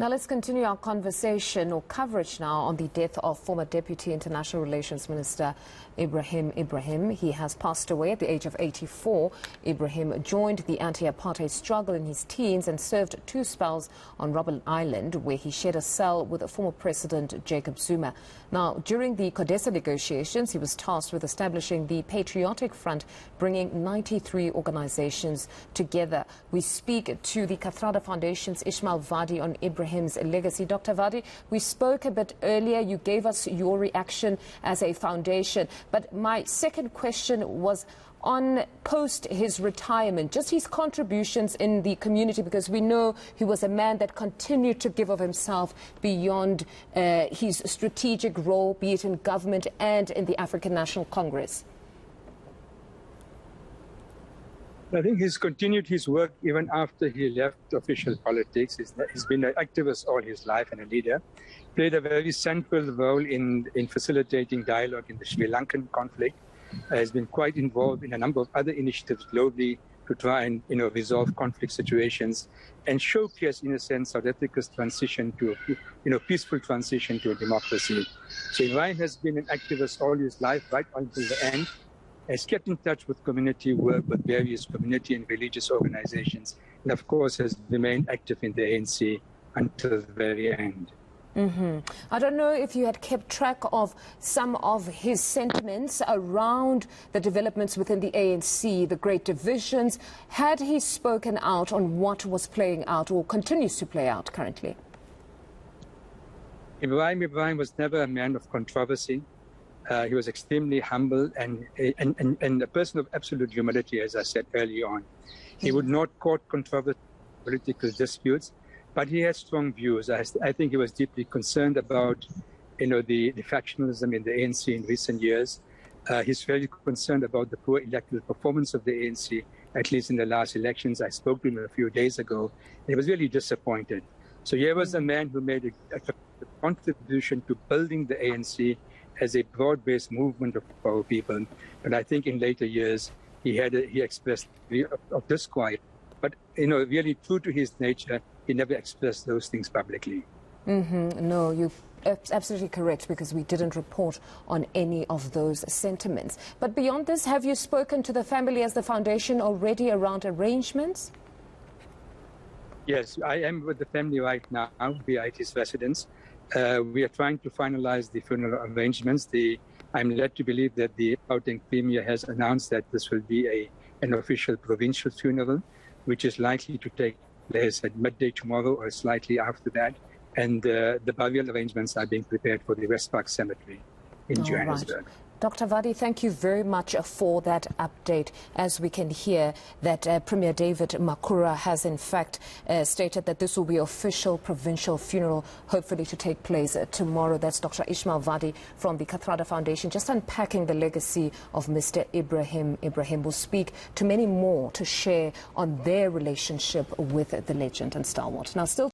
Now let's continue our conversation or coverage now on the death of former Deputy International Relations Minister Ebrahim Ebrahim. He has passed away at the age of 84. Ebrahim joined the anti-apartheid struggle in his teens and served 2 spells on Robben Island, where he shared a cell with former President Jacob Zuma. Now, during the CODESA negotiations, he was tasked with establishing the Patriotic Front, bringing 93 organizations together. We speak to the Kathrada Foundation's Ismail Vadi on Ebrahim's legacy. Dr. Vadi, we spoke a bit earlier. You gave us your reaction as a foundation. But my second question was on post his retirement, just his contributions in the community, because we know he was a man that continued to give of himself beyond his strategic role, be it in government and in the African National Congress. I think he's continued his work even after he left official politics. He's been an activist all his life and a leader. Played a very central role in facilitating dialogue in the Sri Lankan conflict. Has been quite involved in a number of other initiatives globally to try and resolve conflict situations and showcase, in a sense, South Africa's transition to peaceful transition to a democracy. So Ebrahim has been an activist all his life, right until the end. Has kept in touch with community work with various community and religious organizations, and of course has remained active in the ANC until the very end. I don't know if you had kept track of some of his sentiments around the developments within the ANC, the great divisions. Had he spoken out on what was playing out or continues to play out currently? Ebrahim was never a man of controversy. He was extremely humble and a person of absolute humility, as I said earlier on. He would not court controversy, political disputes, but he had strong views. I think he was deeply concerned about, the factionalism in the ANC in recent years. He's very concerned about the poor electoral performance of the ANC, at least in the last elections. I spoke to him a few days ago, and he was really disappointed. So here was a man who made a contribution to building the ANC as a broad-based movement of our people. But I think in later years, he expressed of disquiet. But, really true to his nature, he never expressed those things publicly. No, you're absolutely correct, because we didn't report on any of those sentiments. But beyond this, have you spoken to the family as the foundation already around arrangements? Yes, I am with the family right now. We are at his residence. We are trying to finalize the funeral arrangements. I'm led to believe that the Gauteng Premier has announced that this will be an official provincial funeral, which is likely to take place at midday tomorrow or slightly after that. And the burial arrangements are being prepared for the West Park Cemetery in Johannesburg. Right. Dr. Vadi, thank you very much for that update. As we can hear that Premier David Makhura has in fact stated that this will be official provincial funeral, hopefully to take place tomorrow. That's Dr. Ismail Vadi from the Kathrada Foundation, just unpacking the legacy of Mr. Ebrahim Ebrahim. We'll speak to many more to share on their relationship with the legend and stalwart. Now, still